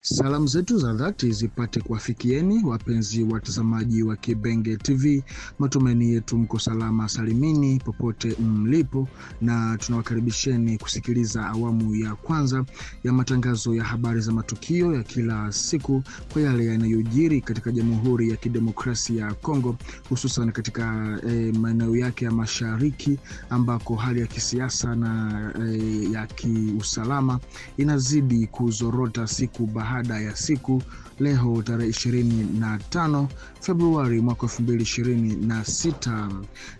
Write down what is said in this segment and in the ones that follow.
Salamu zetu za dhati zipate kuwafikieni wapenzi watazamaji wa Kibenge TV. Matumaini yetu mko salama salimini popote mlipo, na tunawakaribisheni kusikiliza awamu ya kwanza ya matangazo ya habari za matukio ya kila siku kwa yale yanayojiri katika Jamhuri ya Kidemokrasia ya Kongo, hususan katika maeneo yake ya mashariki ambako hali ya kisiasa na ya kiusalama inazidi kuzorota siku baada ya siku. Leo tarehe 25 Februari mwaka 2026,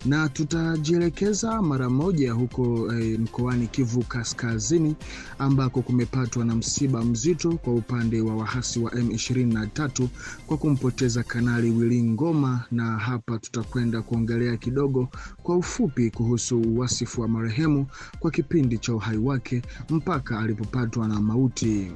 na tutajielekeza mara moja huko mkoani Kivu Kaskazini ambako kumepatwa na msiba mzito kwa upande wa wahasi wa M23 kwa kumpoteza Kanali Willy Ngoma, na hapa tutakwenda kuongelea kidogo kwa ufupi kuhusu wasifu wa marehemu kwa kipindi cha uhai wake mpaka alipopatwa na mauti.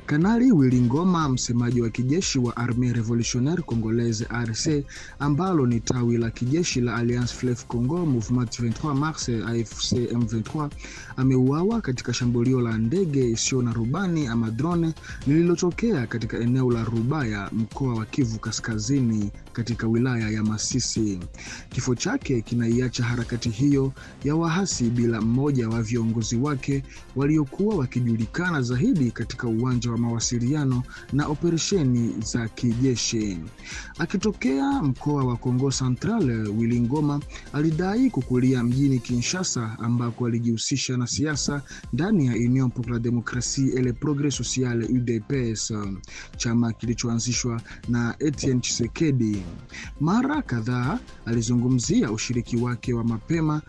Kanali Willy Ngoma, msemaji wa kijeshi wa Armée Révolutionnaire Congolaise ARC, ambalo ni tawi la kijeshi la Alliance Fleuve Congo Mouvement 23 Mars AFC M23, ameuawa katika shambulio la ndege isiyo na rubani ama drone lililotokea katika eneo la Rubaya, mkoa wa Kivu Kaskazini, katika wilaya ya Masisi. Kifo chake kinaiacha harakati hiyo ya wahasi bila mmoja wa viongozi wake waliokuwa wakijulikana zaidi katika uwanja wa mawasiliano na operesheni za kijeshi. Akitokea mkoa wa Kongo Central, Willy Ngoma alidai kukulia mjini Kinshasa ambako alijihusisha na siasa ndani ya Union pour la Démocratie et le Progrès Social UDPS, chama kilichoanzishwa na Etienne Tshisekedi. Mara kadhaa alizungumzia ushiriki wake wa mapema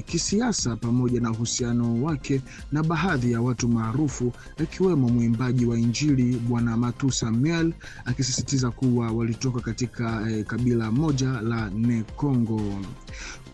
kisiasa pamoja na uhusiano wake na baadhi ya watu maarufu akiwemo mwimbaji wa Injili Bwana Matu Samuel, akisisitiza kuwa walitoka katika kabila moja la Nekongo.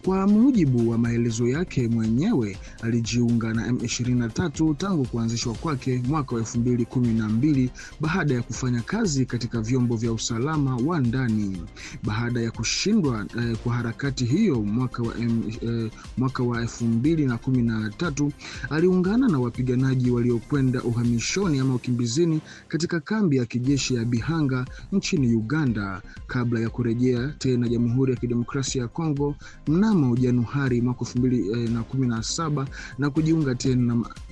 Kwa mujibu wa maelezo yake mwenyewe, alijiunga na M23 tangu kuanzishwa kwake mwaka wa 2012 baada ya kufanya kazi katika vyombo vya usalama wa ndani. Baada ya kushindwa kwa harakati hiyo mwaka wa 2013, aliungana na wapiganaji waliokwenda uhamishoni ama ukimbizini katika kambi ya kijeshi ya Bihanga nchini Uganda kabla ya kurejea tena Jamhuri ya Kidemokrasia ya Kongo mnamo Januari mwaka 2017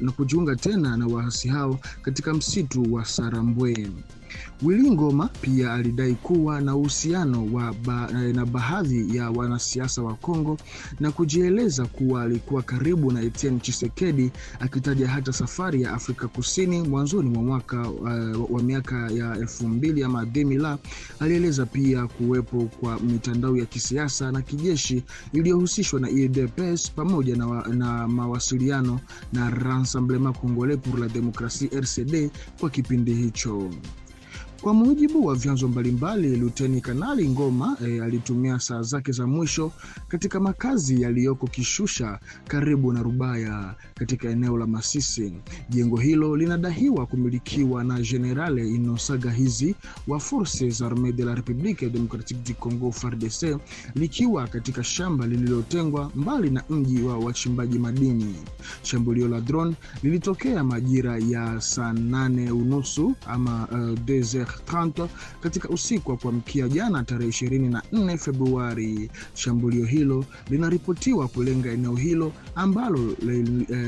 na kujiunga tena na wahasi hao katika msitu wa Sarambwe. Willy Ngoma pia alidai kuwa na uhusiano na baadhi ya wanasiasa wa Kongo na kujieleza kuwa alikuwa karibu na Etienne Tshisekedi, akitaja hata safari ya Afrika Kusini mwanzoni mwa mwaka wa miaka ya 2000 ama 2000. Alieleza pia kuwepo kwa mitandao ya kisiasa na kijeshi iliyohusishwa na UDPS pamoja na mawasiliano na Rassemblement Congolais pour la Démocratie RCD kwa kipindi hicho. Kwa mujibu wa vyanzo mbalimbali, Luteni Kanali Ngoma alitumia saa zake za mwisho katika makazi yaliyoko Kishusha karibu na Rubaya katika eneo la Masisi. Jengo hilo linadaiwa kumilikiwa na Generale Innocent Gahizi wa Forces Armées de la République Démocratique du Congo FARDC, likiwa katika shamba lililotengwa mbali na mji wa wachimbaji madini. Shambulio la drone lilitokea majira ya saa 8:30 ama 2h30 katika usiku wa kuamkia jana tarehe 24 Februari. Shambulio hilo linaripotiwa kulenga eneo hilo ambalo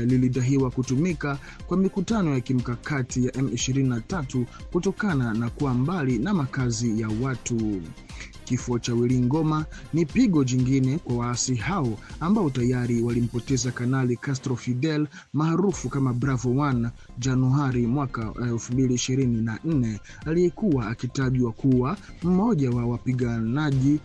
lilidaiwa kutumika kwa mikutano ya kimkakati ya M23 kutokana na kuwa mbali na makazi ya watu. Kifo cha Willy Ngoma ni pigo jingine kwa waasi hao ambao tayari walimpoteza Kanali Castro Fidel maarufu kama Bravo One Januari mwaka 2024, aliyekuwa akitajwa kuwa mmoja wa wapiganaji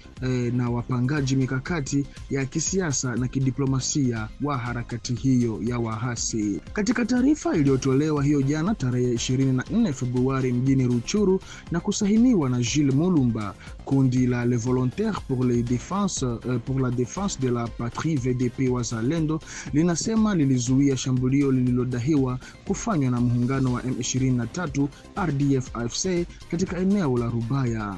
na wapangaji mikakati ya kisiasa na kidiplomasia wa harakati hiyo ya wahasi. Katika taarifa iliyotolewa hiyo jana tarehe 24 Februari mjini Ruchuru na kusahiniwa na Jules Mulumba, kundi la les volontaires pour la défense de la patrie VDP Wazalendo linasema lilizuia shambulio lililodaiwa kufanywa na muungano wa M23 RDF-AFC katika eneo la Rubaya.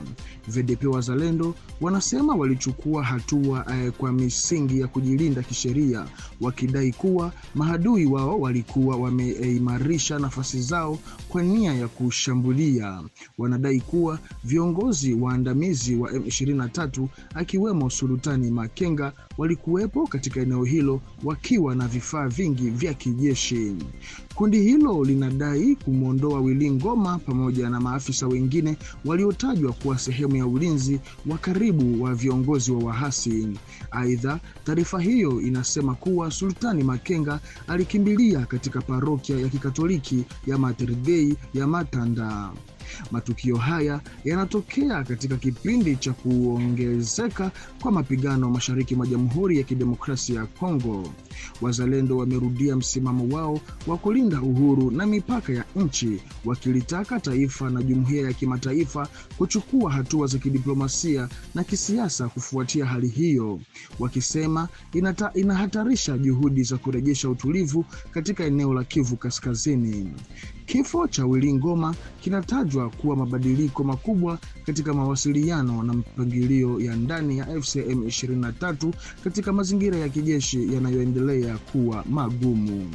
VDP Wazalendo wanasema walichukua hatua kwa misingi ya kujilinda kisheria, wakidai kuwa mahadui wao walikuwa wameimarisha nafasi zao kwa nia ya kushambulia. Wanadai kuwa viongozi waandamizi wa M23 akiwemo Sultani Makenga walikuwepo katika eneo hilo wakiwa na vifaa vingi vya kijeshi. Kundi hilo linadai kumwondoa Willy Ngoma pamoja na maafisa wengine waliotajwa kuwa sehemu ya ulinzi wa karibu wa viongozi wa wahasi. Aidha, taarifa hiyo inasema kuwa Sultani Makenga alikimbilia katika parokia ya Kikatoliki ya Mater Dei ya Matanda. Matukio haya yanatokea katika kipindi cha kuongezeka kwa mapigano mashariki mwa Jamhuri ya Kidemokrasia ya Kongo. Wazalendo wamerudia msimamo wao wa kulinda uhuru na mipaka ya nchi, wakilitaka taifa na jumuiya ya kimataifa kuchukua hatua za kidiplomasia na kisiasa kufuatia hali hiyo, wakisema inahatarisha juhudi za kurejesha utulivu katika eneo la Kivu Kaskazini. Kifo cha Willy Ngoma kinatajwa kuwa mabadiliko makubwa katika mawasiliano na mpangilio ya ndani ya FCM 23 katika mazingira ya kijeshi yanayoendelea kuwa magumu.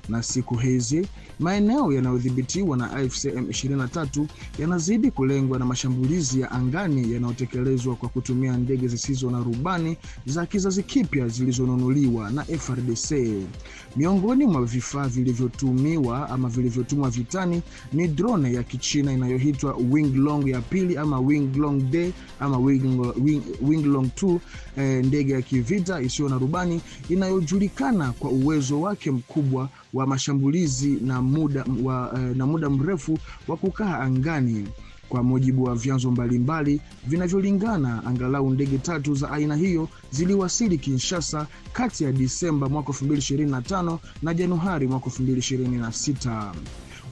Na siku hizi, maeneo yanayodhibitiwa na FCM 23 yanazidi kulengwa na mashambulizi ya angani yanayotekelezwa kwa kutumia ndege zisizo na rubani za kizazi kipya zilizonunuliwa na FARDC. Miongoni mwa vifaa vilivyotumwa vitani ni drone ya Kichina inayoitwa Winglong ya pili ama Winglong D ama Winglong 2, ndege ya kivita isiyo na rubani inayojulikana kwa uwezo wake mkubwa wa mashambulizi na muda mrefu wa kukaa angani. Kwa mujibu wa vyanzo mbalimbali vinavyolingana, angalau ndege 3 za aina hiyo ziliwasili Kinshasa kati ya Disemba mwaka 2025 na Januari mwaka 2026.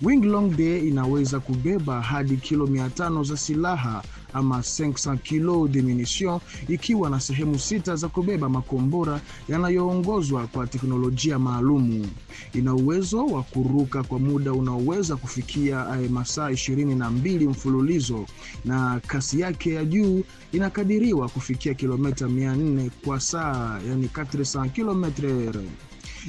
Winglong D inaweza kubeba hadi kilo 500 za silaha ama 500 kilo de munitions, ikiwa na sehemu 6 za kubeba makombora yanayoongozwa kwa teknolojia maalumu. Ina uwezo wa kuruka kwa muda unaoweza kufikia masaa 22 mfululizo, na kasi yake ya juu inakadiriwa kufikia kilomita 400 kwa saa, yani 400 km/h.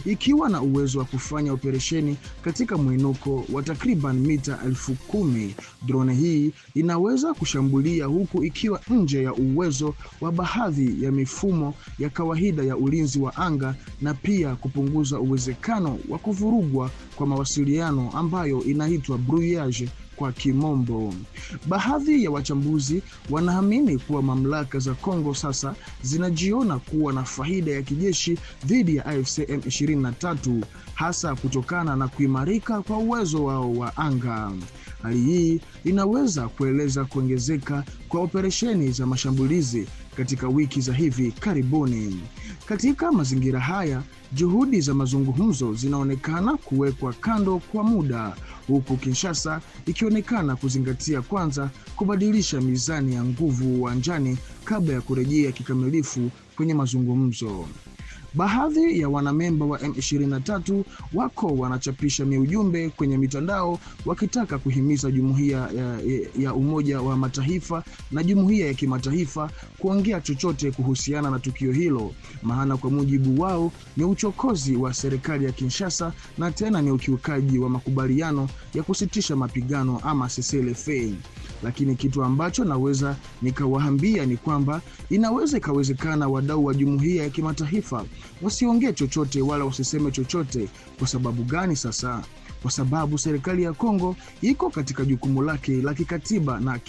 Ikiwa na uwezo wa kufanya operesheni katika mwinuko wa takriban mita 10,000, drone hii inaweza kushambulia huku ikiwa nje ya uwezo wa baadhi ya mifumo ya kawaida ya ulinzi wa anga, na pia kupunguza uwezekano wa kuvurugwa kwa mawasiliano ambayo inaitwa brouillage kwa kimombo. Baadhi ya wachambuzi wanaamini kuwa mamlaka za Kongo sasa zinajiona kuwa na faida ya kijeshi dhidi ya AFCM 23, hasa kutokana na kuimarika kwa uwezo wao wa anga. Hali hii inaweza kueleza kuongezeka kwa operesheni za mashambulizi katika wiki za hivi karibuni. Katika mazingira haya, juhudi za mazungumzo zinaonekana kuwekwa kando kwa muda, huku Kinshasa ikionekana kuzingatia kwanza kubadilisha mizani ya nguvu uwanjani kabla ya kurejea kikamilifu kwenye mazungumzo. Baadhi ya wanamemba wa M23 wako wanachapisha miujumbe kwenye mitandao wakitaka kuhimiza jumuiya ya Umoja wa Mataifa na jumuiya ya kimataifa kuongea chochote kuhusiana na tukio hilo, maana kwa mujibu wao ni uchokozi wa serikali ya Kinshasa na tena ni ukiukaji wa makubaliano ya kusitisha mapigano ama cessez-le-feu. Lakini kitu ambacho naweza nikawaambia ni kwamba inaweza ikawezekana wadau wa jumuiya ya kimataifa wasiongee chochote wala wasiseme chochote. Kwa sababu gani sasa? Kwa sababu serikali ya Kongo iko katika jukumu lake la kikatiba na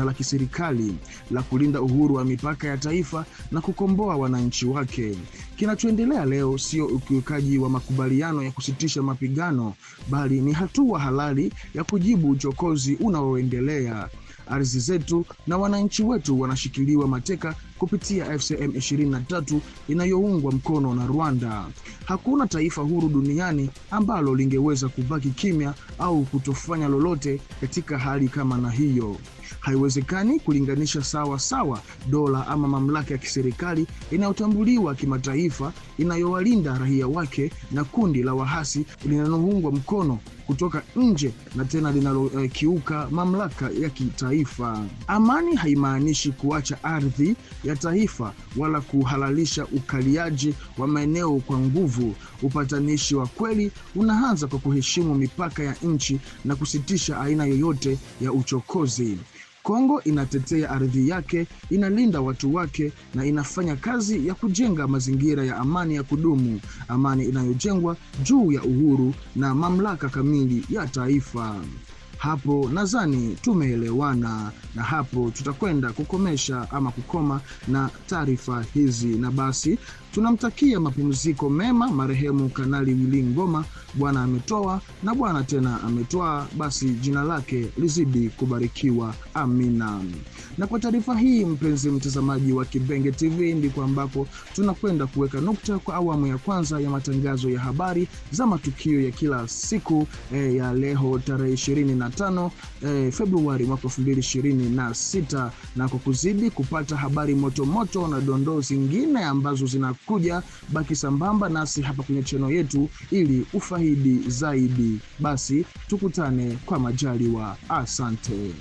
la kiserikali la kulinda uhuru wa mipaka ya taifa na kukomboa wananchi wake. Kinachoendelea leo sio ukiukaji wa makubaliano ya kusitisha mapigano, bali ni hatua halali ya kujibu uchokozi unaoendelea. Ardhi zetu na wananchi wetu wanashikiliwa mateka kupitia FCM 23 inayoungwa mkono na Rwanda. Hakuna taifa huru duniani ambalo lingeweza kubaki kimya au kutofanya lolote katika hali kama na hiyo. Haiwezekani kulinganisha sawa dola ama mamlaka ya kiserikali inayotambuliwa kimataifa inayowalinda raia wake na kundi la wahasi linaloungwa mkono kutoka nje na tena linalokiuka mamlaka ya kitaifa. Amani haimaanishi kuacha ardhi ya taifa wala kuhalalisha ukaliaji wa maeneo kwa nguvu. Upatanishi wa kweli unaanza kwa kuheshimu mipaka ya nchi na kusitisha aina yoyote ya uchokozi. Kongo inatetea ardhi yake, inalinda watu wake na inafanya kazi ya kujenga mazingira ya amani ya kudumu, amani inayojengwa juu ya uhuru na mamlaka kamili ya taifa. Hapo nadhani tumeelewana, na hapo tutakwenda kukomesha ama kukoma na taarifa hizi, na basi tunamtakia mapumziko mema marehemu Kanali Willy Ngoma. Bwana ametoa na Bwana tena ametoa, basi jina lake lizidi kubarikiwa. Amina. Na kwa taarifa hii, mpenzi mtazamaji wa Kibenge TV, ndiko ambapo tunakwenda kuweka nukta kwa awamu ya kwanza ya matangazo ya habari za matukio ya kila siku ya leo tarehe 25 Februari mwaka 2026, na kwa kuzidi kupata habari moto na dondoo zingine ambazo zinakuja, baki sambamba nasi hapa kwenye channel yetu ili ufaidi zaidi. Basi tukutane kwa majaliwa. Asante.